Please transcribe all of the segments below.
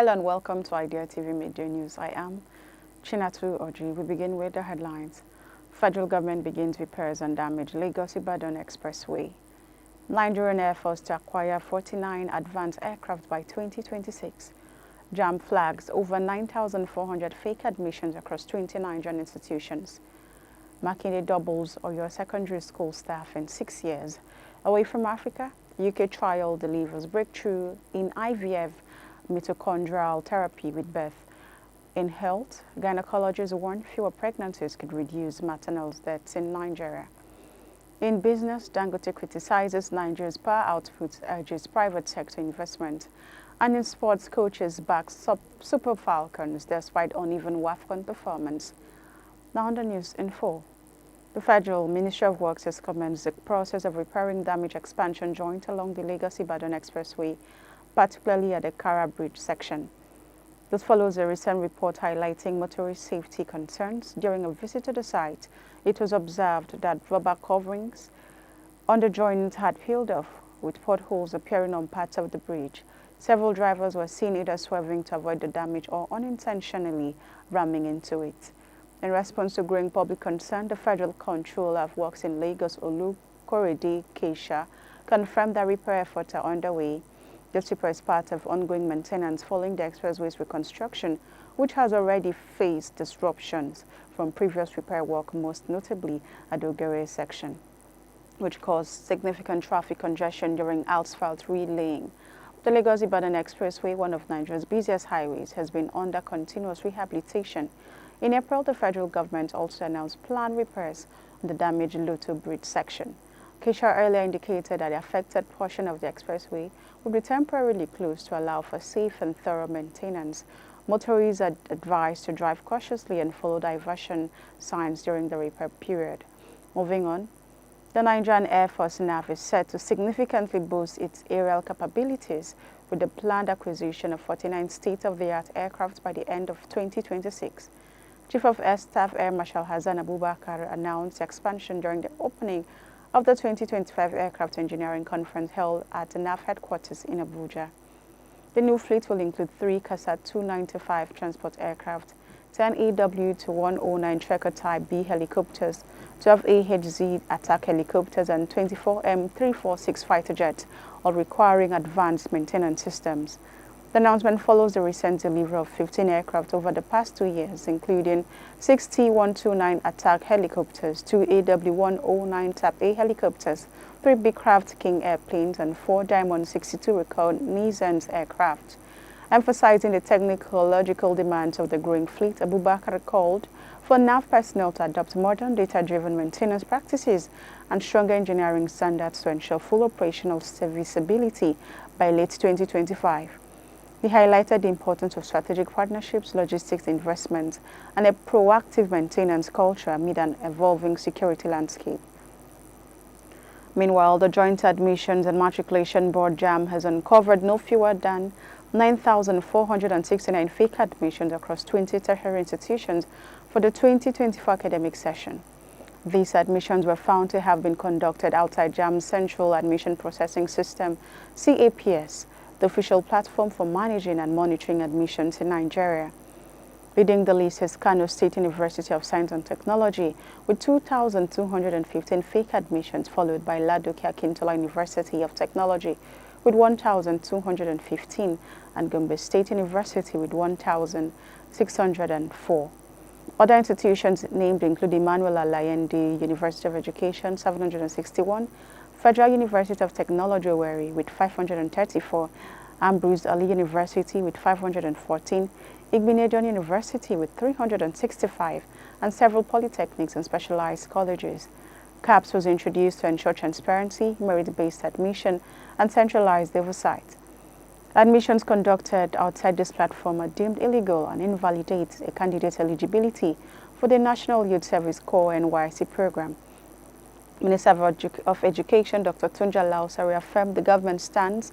Hello and welcome to Idea TV Media News. I am Chinatu Oji. We begin with the headlines. Federal government begins repairs on damaged Lagos-Ibadan Expressway. Nigerian Air Force to acquire 49 advanced aircraft by 2026. JAM flags over 9,400 fake admissions across 20 Nigerian institutions. Makinde doubles Oyo secondary school staff in 6 years. Away from Africa, UK trial delivers breakthrough in IVF mitochondrial therapy with birth. In health, gynecologists warn fewer pregnancies could reduce maternal deaths in Nigeria. In business, Dangote criticizes Nigeria's power output, urges private sector investment. And in sports, coaches back Super Falcons despite uneven WAFCON performance. Now on the news in full. The Federal Ministry of Works has commenced the process of repairing damaged expansion joint along the Lagos-Ibadan Expressway, particularly at the Kara Bridge section. This follows a recent report highlighting motorist safety concerns. During a visit to the site, it was observed that rubber coverings on the joint had peeled off, with potholes appearing on parts of the bridge. Several drivers were seen either swerving to avoid the damage or unintentionally ramming into it. In response to growing public concern, the Federal Controller of Works in Lagos, Olukorede Keisha, confirmed that repair efforts are underway. This repair is part of ongoing maintenance following the expressway's reconstruction, which has already faced disruptions from previous repair work, most notably at the Ogere section, which caused significant traffic congestion during asphalt relaying. The Lagos-Ibadan Expressway, one of Nigeria's busiest highways, has been under continuous rehabilitation. In April, the federal government also announced planned repairs on the damaged Luto Bridge section. Keisha earlier indicated that the affected portion of the expressway would be temporarily closed to allow for safe and thorough maintenance. Motorists are advised to drive cautiously and follow diversion signs during the repair period. Moving on, the Nigerian Air Force NAF is set to significantly boost its aerial capabilities with the planned acquisition of 49 state-of-the-art aircraft by the end of 2026. Chief of Air Staff Air Marshal Hassan Abubakar announced the expansion during the opening of the 2025 Aircraft Engineering Conference held at the NAF headquarters in Abuja. The new fleet will include 3 CASA 295 transport aircraft, 10 AW-109 Tracker Type B helicopters, 12 AHZ attack helicopters, and 24 M346 fighter jets, all requiring advanced maintenance systems. The announcement follows the recent delivery of 15 aircraft over the past 2 years, including 6 T-129 attack helicopters, 2 AW-109 Type A helicopters, 3 Beechcraft King airplanes, and 4 Diamond 62 reconnaissance aircraft. Emphasizing the technological demands of the growing fleet, Abubakar called for NAF personnel to adopt modern data-driven maintenance practices and stronger engineering standards to ensure full operational serviceability by late 2025. He highlighted the importance of strategic partnerships, logistics investments, and a proactive maintenance culture amid an evolving security landscape. Meanwhile, the Joint Admissions and Matriculation Board JAM has uncovered no fewer than 9,469 fake admissions across 20 tertiary institutions for the 2024 academic session. These admissions were found to have been conducted outside JAM's Central Admission Processing System, CAPS, the official platform for managing and monitoring admissions in Nigeria. Leading the list is Kano State University of Science and Technology with 2,215 fake admissions, followed by Ladoke Akintola University of Technology with 1,215 and Gombe State University with 1,604. Other institutions named include Emmanuel Alayende University of Education 761, Federal University of Technology Owerri with 534, Ambrose Ali University with 514, Igbinedion University with 365, and several polytechnics and specialized colleges. CAPS was introduced to ensure transparency, merit-based admission, and centralized oversight. Admissions conducted outside this platform are deemed illegal and invalidate a candidate's eligibility for the National Youth Service Corps NYSC program. Minister of Education Dr. Tunja Lausa reaffirmed the government stance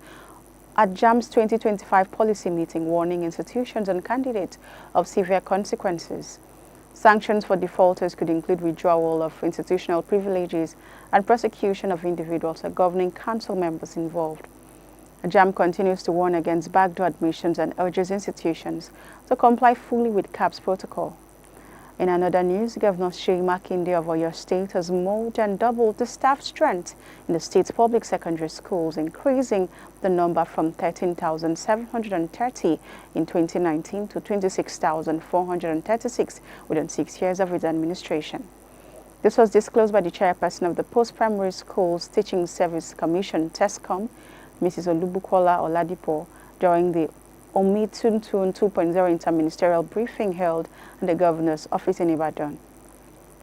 at JAM's 2025 policy meeting, warning institutions and candidates of severe consequences. Sanctions for defaulters could include withdrawal of institutional privileges and prosecution of individuals or governing council members involved. JAM continues to warn against backdoor admissions and urges institutions to comply fully with CAP's protocol. In another news, Governor Seyi Makinde of Oyo State has more than doubled the staff strength in the state's public secondary schools, increasing the number from 13,730 in 2019 to 26,436 within 6 years of his administration. This was disclosed by the chairperson of the Post-Primary Schools Teaching Service Commission, TESCOM, Mrs. Olubukola Oladipo, during the Omi Tuntun 2.0 interministerial briefing held at the Governor's office in Ibadan.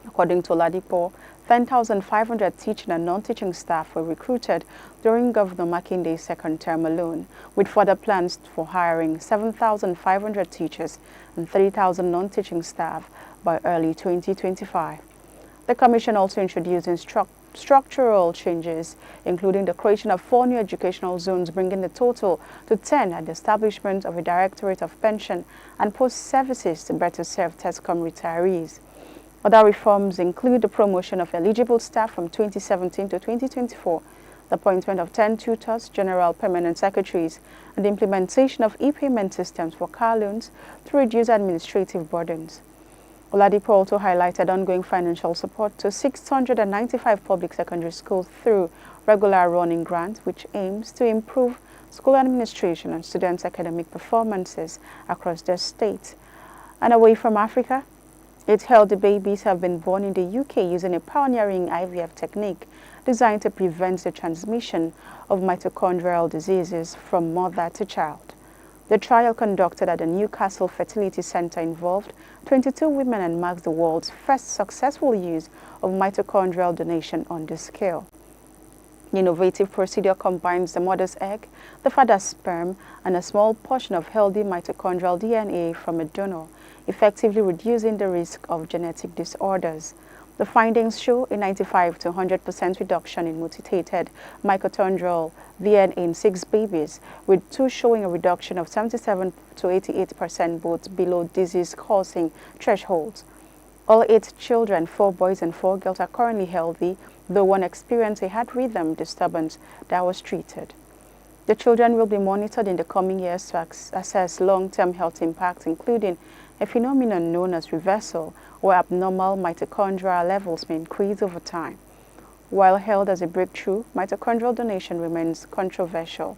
According to Oladipo, 10,500 teaching and non-teaching staff were recruited during Governor Makinde's second term alone, with further plans for hiring 7,500 teachers and 3,000 non-teaching staff by early 2025. The Commission also introduced structural changes, including the creation of 4 new educational zones, bringing the total to 10, and the establishment of a Directorate of Pension and Post Services to better serve TESCOM retirees. Other reforms include the promotion of eligible staff from 2017 to 2024, the appointment of 10 tutors, general permanent secretaries, and the implementation of e-payment systems for car loans to reduce administrative burdens. Oladipo also highlighted ongoing financial support to 695 public secondary schools through regular running grants, which aims to improve school administration and students' academic performances across the state. And away from Africa, 8 healthy babies have been born in the UK using a pioneering IVF technique designed to prevent the transmission of mitochondrial diseases from mother to child. The trial conducted at the Newcastle Fertility Center involved 22 women and marks the world's first successful use of mitochondrial donation on this scale. The innovative procedure combines the mother's egg, the father's sperm, and a small portion of healthy mitochondrial DNA from a donor, effectively reducing the risk of genetic disorders. The findings show a 95 to 100% reduction in mutated mitochondrial DNA in 6 babies, with 2 showing a reduction of 77 to 88% both below disease-causing thresholds. All 8 children, 4 boys and 4 girls, are currently healthy, though one experienced a heart rhythm disturbance that was treated. The children will be monitored in the coming years to assess long-term health impacts, including a phenomenon known as reversal, where abnormal mitochondrial levels may increase over time. While hailed as a breakthrough, mitochondrial donation remains controversial.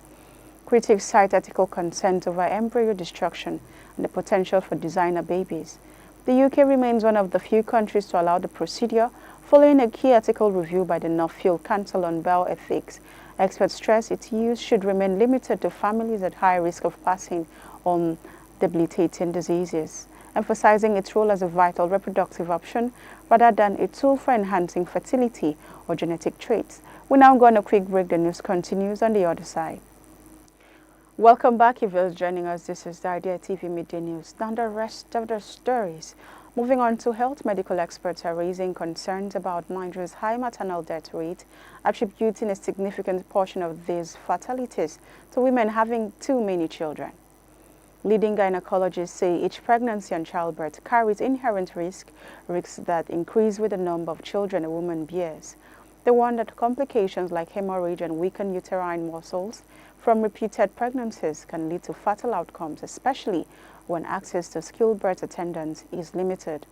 Critics cite ethical concerns over embryo destruction and the potential for designer babies. The UK remains one of the few countries to allow the procedure, following a key ethical review by the Northfield Council on Bioethics. Experts stress its use should remain limited to families at high risk of passing on debilitating diseases, emphasizing its role as a vital reproductive option rather than a tool for enhancing fertility or genetic traits. We now go on a quick break. The news continues on the other side. Welcome back. If you're joining us, this is the Idea TV Media News. Now the rest of the stories. Moving on to health, medical experts are raising concerns about Nigeria's high maternal death rate, attributing a significant portion of these fatalities to women having too many children. Leading gynecologists say each pregnancy and childbirth carries inherent risks that increase with the number of children a woman bears. They warn that complications like hemorrhage and weakened uterine muscles from repeated pregnancies can lead to fatal outcomes, especially when access to skilled birth attendants is limited.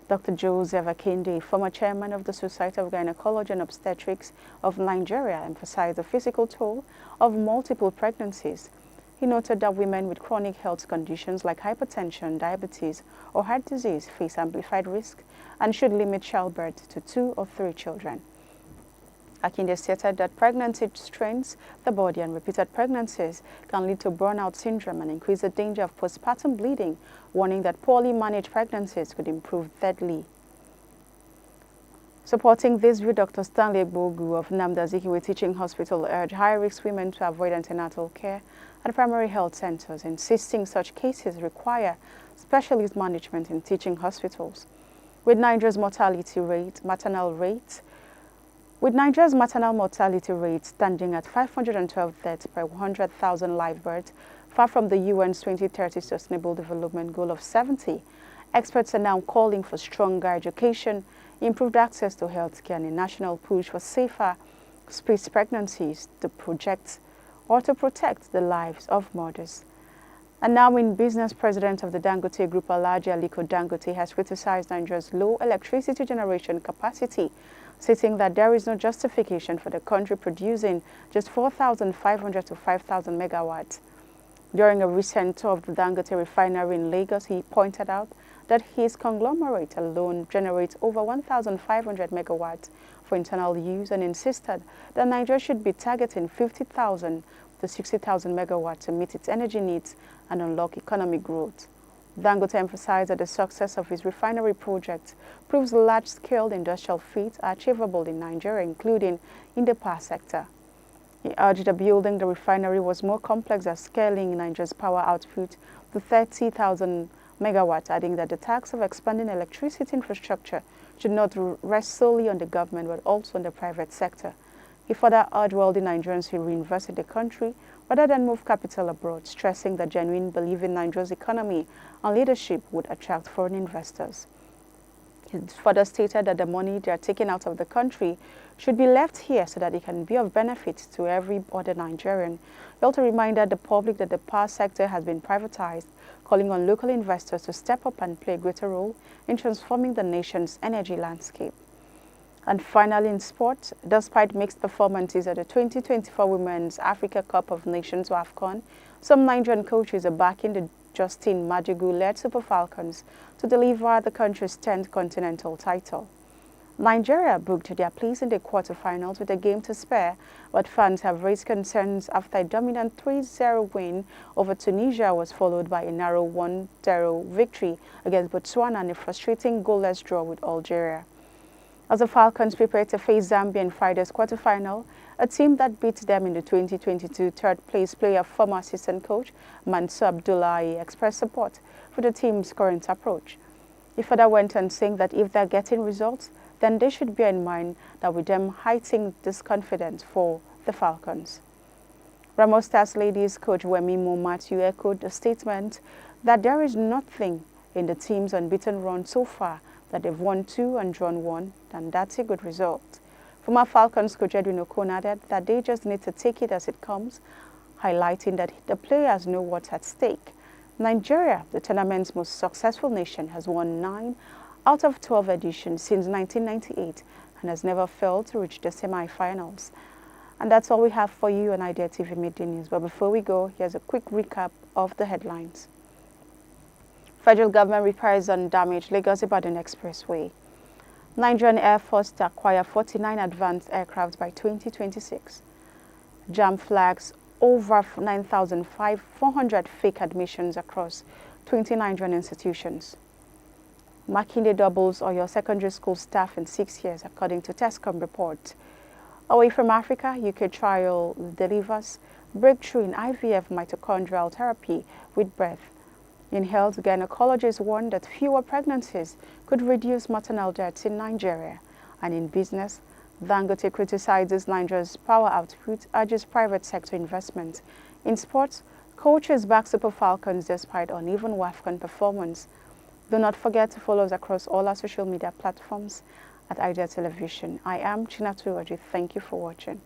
Dr. Joseph Akinde, former chairman of the Society of Gynecology and Obstetrics of Nigeria, emphasized the physical toll of multiple pregnancies. He noted that women with chronic health conditions like hypertension, diabetes, or heart disease face amplified risk and should limit childbirth to 2 or 3 children. Akinde stated that pregnancy strains the body and repeated pregnancies can lead to burnout syndrome and increase the danger of postpartum bleeding, warning that poorly managed pregnancies could improve deadly. Supporting this view, Dr. Stanley Bogu of Nnamdi Azikiwe Teaching Hospital urged high-risk women to avoid antenatal care at primary health centers, insisting such cases require specialist management in teaching hospitals. With Nigeria's maternal mortality rate standing at 512 deaths per 100,000 live births, far from the UN's 2030 Sustainable Development Goal of 70, experts are now calling for stronger education, improved access to health care, and a national push for safer spaced pregnancies to project or to protect the lives of mothers. And now in business, president of the Dangote Group, Alhaji Aliko Dangote, has criticized Nigeria's low electricity generation capacity, stating that there is no justification for the country producing just 4,500 to 5,000 megawatts. During a recent tour of the Dangote refinery in Lagos, he pointed out that his conglomerate alone generates over 1,500 megawatts for internal use and insisted that Nigeria should be targeting 50,000 to 60,000 megawatts to meet its energy needs and unlock economic growth. Dangote emphasized that the success of his refinery project proves large-scale industrial feats are achievable in Nigeria, including in the power sector. He urged that building the refinery was more complex than scaling Nigeria's power output to 30,000 megawatts, adding that the task of expanding electricity infrastructure should not rest solely on the government but also on the private sector. He further urged wealthy Nigerians to reinvest in the country rather than move capital abroad, stressing that genuine belief in Nigeria's economy and leadership would attract foreign investors. He further stated that the money they are taking out of the country should be left here so that it can be of benefit to every other Nigerian. He also reminded the public that the power sector has been privatized, calling on local investors to step up and play a greater role in transforming the nation's energy landscape. And finally, in sport, despite mixed performances at the 2024 Women's Africa Cup of Nations (AFCON), some Nigerian coaches are backing the Justin Madugu-led Super Falcons to deliver the country's 10th continental title. Nigeria booked their place in the quarterfinals with a game to spare, but fans have raised concerns after a dominant 3-0 win over Tunisia was followed by a narrow 1-0 victory against Botswana and a frustrating goalless draw with Algeria. As the Falcons prepare to face Zambia in Friday's quarterfinal, a team that beat them in the 2022 third-place player, former assistant coach Mansour Abdullahi, expressed support for the team's current approach. He further went on saying that if they're getting results, then they should bear in mind that with them heightened this confidence for the Falcons. Ramo Stars ladies coach Wemimo Matthew echoed the statement that there is nothing in the team's unbeaten run so far, that they've won 2 and drawn 1, and that's a good result. Former Falcons coach Edwin Okon added that they just need to take it as it comes, highlighting that the players know what's at stake. Nigeria, the tournament's most successful nation, has won 9 out of 12 editions since 1998 and has never failed to reach the semi-finals. And that's all we have for you on Idea TV Midday News. But before we go, here's a quick recap of the headlines. Federal government repairs on damaged Lagos-Ibadan Expressway. Nigerian Air Force to acquire 49 advanced aircraft by 2026. JAMB flags over 9,400 fake admissions across 20 Nigerian institutions. Makinde doubles Oyo secondary school staff in 6 years, according to TESCOM report. Away from Africa, UK trial delivers breakthrough in IVF mitochondrial therapy with breath. In health, gynecologists warn that fewer pregnancies could reduce maternal deaths in Nigeria. And in business, Dangote criticizes Nigeria's power output, urges private sector investment. In sports, coaches back Super Falcons despite uneven WAFCON performance. Do not forget to follow us across all our social media platforms at Idea Television. I am Chinatu Oji. Thank you for watching.